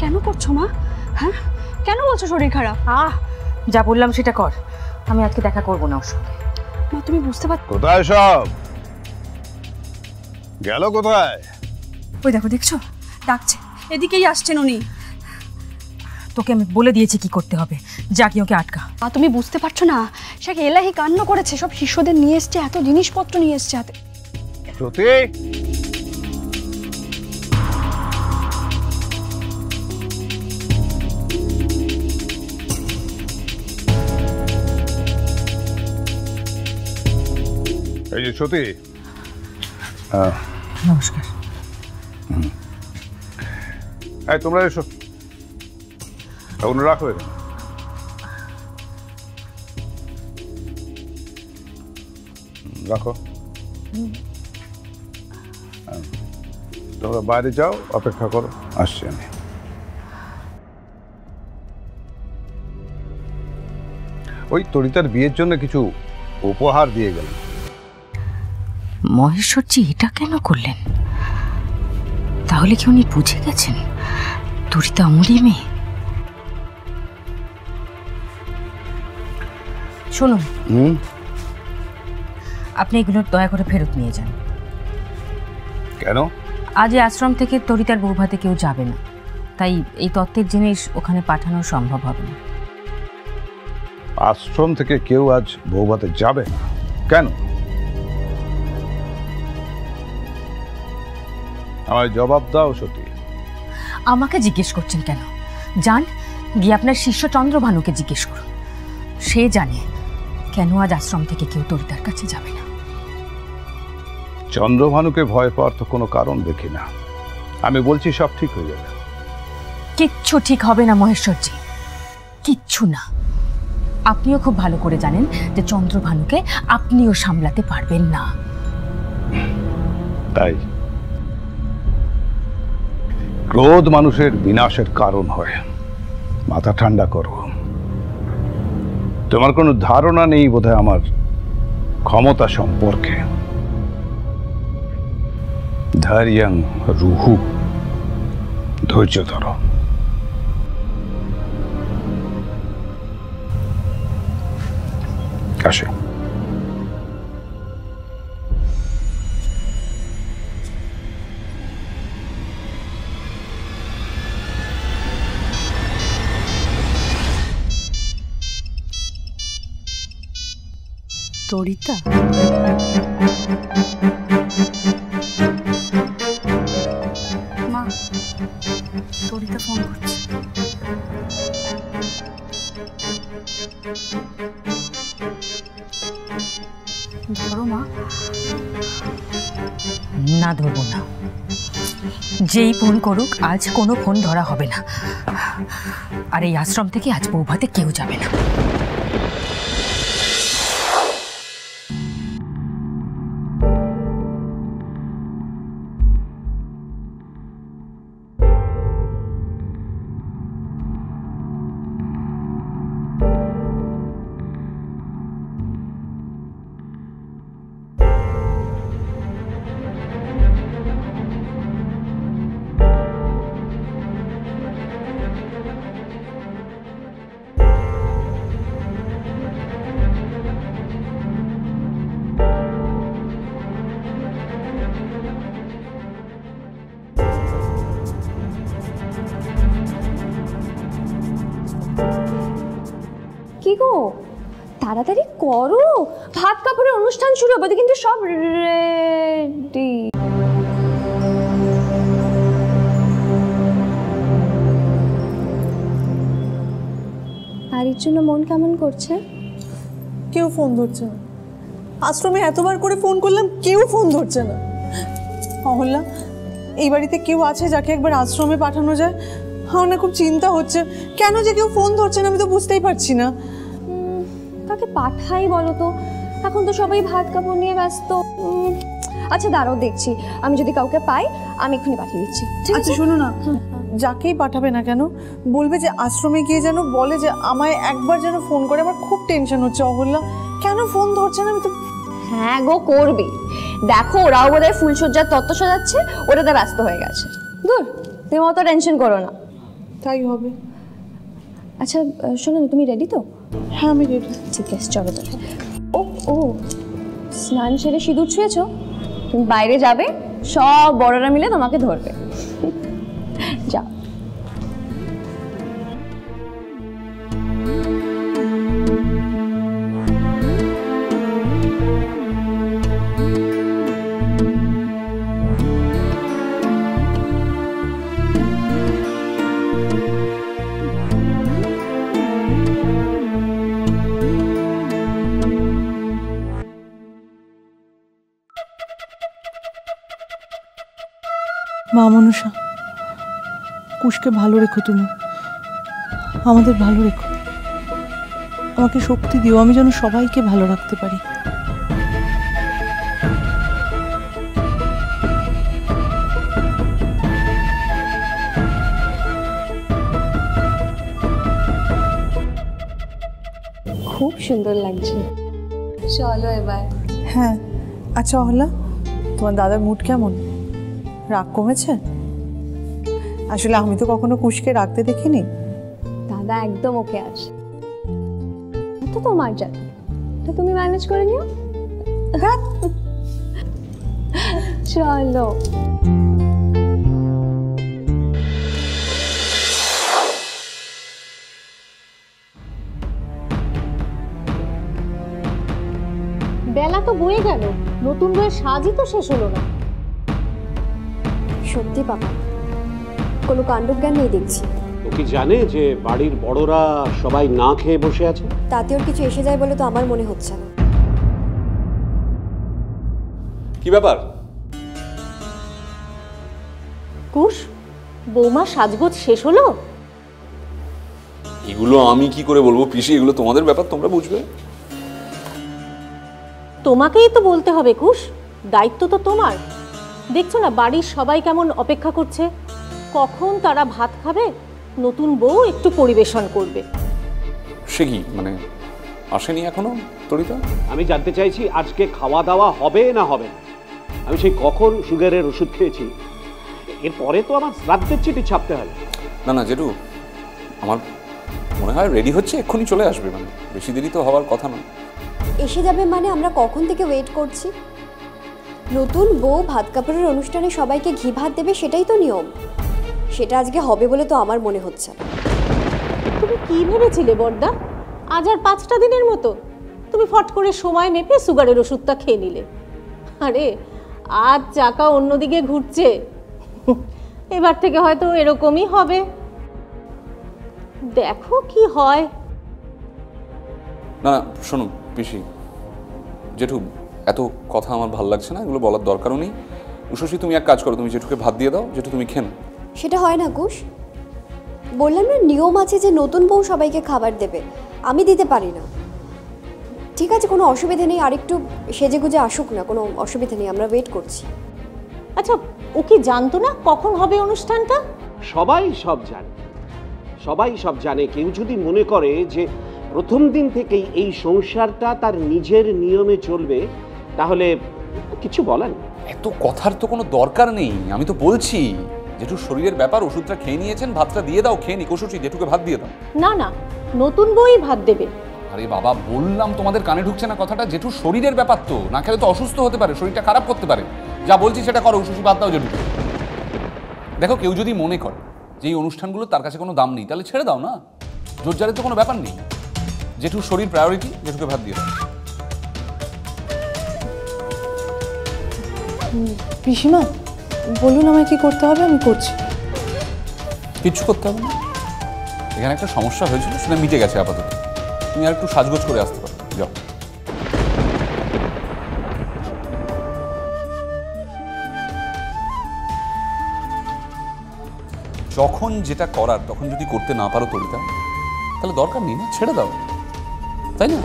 কেন করছো মা? হ্যাঁ কেন বলছো শরীর খারাপ? যা বললাম সেটা কর, আমি আজকে দেখা করবো না ওর সঙ্গে। মা তুমি বুঝতে পারছো? কোথায় সব গেল কোথায়? ওই দেখো দেখছো ডাকছে, এদিকেই আসছেন উনি। তোকে আমি বলে দিয়েছি কি করতে হবে, যা কি ওকে আটকা। মা তুমি বুঝতে পারছো না, সে এলাহি কাণ্ড করেছে, সব শিষ্যদের নিয়ে এসছে, এত জিনিসপত্র নিয়ে এসছে হাতে। শ্রুতি, এই যে শ্রুতি। নমস্কার। এই তোমরা এসো, এখন রাখো এখানে। রাখো, তোমরা বাইরে যাও, অপেক্ষা করো, আসছি আমি। ওই তরিতার বিয়ের জন্য কিছু উপহার দিয়ে গেলেন। মহেশ্বরজি এটা কেন করলেন? তাহলে কি উনি বুঝে গেছেন তরিতা আমারই মেয়ে? শুনুন, আপনি এগুলো দয়া করে ফেরত নিয়ে যান। কেন? আজ এই আশ্রম থেকে তরিতার বৌভাতে কেউ যাবে না, তাই এই তত্ত্বের জিনিস ওখানে পাঠানো সম্ভব হবে না। আশ্রম থেকে কেউ আজ বৌভাতে যাবে না কেন? আমায় জবাব দাও সতী। আমাকে জিজ্ঞেস করছেন কেন? যান গিয়ে আপনার শিষ্য চন্দ্রভানুকে জিজ্ঞেস করুন, সে জানে কেন আজ আশ্রম থেকে কেউ তরিতার কাছে যাবে না। চন্দ্রভানুকে ভয় পাওয়ার তো কোনো কারণ দেখি না। আমি বলছি সব ঠিক হয়ে যাবে। কিচ্ছু ঠিক হবে না মহেশ্বরজি, কিচ্ছু না। আপনিও খুব ভালো করে জানেন যে চন্দ্রভানুকে আপনিও সামলাতে পারবেন না। তাই ক্রোধ মানুষের বিনাশের কারণ হয়। মাথা ঠান্ডা করো। তোমার কোনো ধারণা নেই বোধহয় আমার ক্ষমতা সম্পর্কে। ধৈর্যং রুহু, ধৈর্য ধরো। আসে। তরিতা মা, তরিতা ফোন করছে। ধরো মা। না ধরবো না, যেই ফোন করুক আজ কোনো ফোন ধরা হবে না। আর এই আশ্রম থেকে আজ বৌভাতে কেউ যাবে না। কি গো তাড়াতাড়ি করো, ভাত কাপড়ের অনুষ্ঠান শুরু হবে কিন্তু সব রেডি। আর এর জন্য মন কেমন করছে? কেউ ফোন ধরছে না। আশ্রমে এতবার করে ফোন করলাম, কেউ ফোন ধরছে না। অহল্যা, এই বাড়িতে কেউ আছে যাকে একবার আশ্রমে পাঠানো যায়? আমার না খুব চিন্তা হচ্ছে, কেন যে কেউ ফোন ধরছে না আমি তো বুঝতেই পারছি না। কাকে পাঠাই বলো তো, এখন তো সবাই ভাত কাপড় নিয়ে ব্যস্ত। আচ্ছা দাঁড়াও দেখছি, আমি যদি কাউকে পাই আমি এক্ষুনি পাঠিয়ে দিচ্ছি। আচ্ছা শোনো না, যাকেই পাঠাবে না কেন বলবে যে আশ্রমে গিয়ে যেন বলে যে আমায় একবার যেন ফোন করে, আমার খুব টেনশন হচ্ছে। অহল্যা, কেন ফোন ধরছে না? আমি তো হ্যাঁ গো করবে, দেখো ওরাও বোধহয় ফুলসজ্জার তত্ত্ব সাজাচ্ছে, ওটাতে ব্যস্ত হয়ে গেছে। দূর, তুমি অত টেনশন করো না। তাই হবে। আচ্ছা শোনো না, তুমি রেডি তো? হ্যাঁ আমি রেডি। ঠিক আছে চলো তো। ও ও স্নান সেরে সিঁদুর ছুঁয়েছো, তুমি বাইরে যাবে, সব বড়রা মিলে তোমাকে ধরবে। যাও। মা মনসা, কুশকে ভালো রেখো, তুমি আমাদের ভালো রেখো, আমাকে শক্তি দিও, আমি যেন সবাইকে ভালো রাখতে পারি। খুব সুন্দর লাগছে, চলো এবার। হ্যাঁ আচ্ছা অহল্যা, তোমার দাদার মুড কেমন? রাগ কমেছে? আসলে আমি তো কখনো কুশকে রাখতে দেখিনি। দাদা একদম ওকে আছে, তো তোমার জানো, তো তুমি ম্যানেজ করে নিও। চলো। বেলা তো বয়ে গেল, নতুন বইয়ের সাজই তো শেষ হলো না। সত্যি বাবা, কোনো কাণ্ডজ্ঞান নেই দেখছি। ও কি জানে যে বাড়ির বড়রা সবাই না খেয়ে বসে আছে? তাতে ওর কিছু এসে যায় বলে তো আমার মনে হচ্ছে না। কি ব্যাপার? কুশ, বৌমা সাজগোজ শেষ হলো? এগুলো আমি কি করে বলবো পিসি, এগুলো তোমাদের ব্যাপার, তোমরা বুঝবে। তোমাকেই তো বলতে হবে কুশ, দায়িত্ব তো তোমার। দেখছো না বাড়ির সবাই কেমন অপেক্ষা করছে, কখন তারা ভাত খাবে, নতুন বউ একটু পরিবেশন করবে। সে কি মানে আসেনি এখনো তরিতা? আমি জানতে চাইছি আজকে খাওয়া দাওয়া হবে না হবে না। আমি সেই কখন সুগারের ওষুধ খেয়েছি, এরপরে তো আমার শ্রাদ্ধের চিঠি ছাপতে হবে। না না জেঠু, আমার মনে হয় রেডি হচ্ছে, এক্ষুনি চলে আসবে, মানে বেশি দেরি তো হওয়ার কথা না। এসে যাবে মানে আমরা কখন থেকে ওয়েট করছি। নতুন বউ ভাত কাপড়ের অনুষ্ঠানে সবাইকে ঘি ভাত দেবে, সেটাই তো নিয়ম। সেটা আজকে হবে বলে তো আমার মনে হচ্ছে না। তুমি কি ভেবেছিলে বড়দা, আজ আর 5টা দিনের মতো তুমি ফট করে সময় মেপে সুগারের ওষুধটা খেয়ে নিলে? আরে আজ চাকা অন্যদিকে ঘুরছে, এবার থেকে হয়তো এরকমই হবে, দেখো কি হয়। না না শোনো পিসি, জেঠু এত কথা আমার ভালো লাগছে না, এগুলো বলার দরকারও নেই। উষসী তুমি এক কাজ করো, তুমি জেঠুকে ভাত দিয়ে দাও, জেঠু তুমি খেন। সেটা হয় না কুশ, বললাম না নিয়ম আছে যে নতুন বউ সবাইকে খাবার দেবে, আমি দিতে পারি না। ঠিক আছে কোনো অসুবিধা নেই, আরেকটু সেজে গুজে আসুক না, কোনো অসুবিধা নেই, আমরা ওয়েট করছি। আচ্ছা ও কি জানতো না কখন হবে অনুষ্ঠানটা? সবাই সব জানে, সবাই সব জানে। কেউ যদি মনে করে যে প্রথম দিন থেকেই এই সংসারটা তার নিজের নিয়মে চলবে, তাহলে কিছু বলেন। এত কথার তো কোনো দরকার নেই, আমি তো বলছি জেঠু শরীরের ব্যাপার, ওষুধটা খেয়ে নিয়েছেন, ভাতটা দিয়ে দাও, খেয়ে নি। কৌশসী জেঠুকে ভাত দিয়ে দাও। না না, নতুন বউই ভাত দেবে। আরে বাবা বললাম, তোমাদের কানে ঢুকছে না কথাটা? জেঠু শরীরের ব্যাপার তো, না খেলে তো অসুস্থ হতে পারে, শরীরটা খারাপ করতে পারে। যা বলছি সেটা করো, উষসী ভাত দাও জেঠুকে। দেখো কেউ যদি মনে করে যে এই অনুষ্ঠানগুলো তার কাছে কোনো দাম নেই, তাহলে ছেড়ে দাও না, জোরজারের তো কোনো ব্যাপার নেই। জেঠুর শরীর প্রায়োরিটি, জেঠুকে ভাত দিয়ে দাও। পিসিমা বলুন আমায় কি করতে হবে, আমি করছি। কিচ্ছু করতে হবে না, এখানে একটা সমস্যা হয়েছিল, সেটা মিটে গেছে আপাতত। তুমি আর একটু সাজগোজ করে আসতে পারো, যাও। যখন যেটা করার তখন যদি করতে না পারো তরিতা, তাহলে দরকার নেই না, ছেড়ে দাও, তাই না?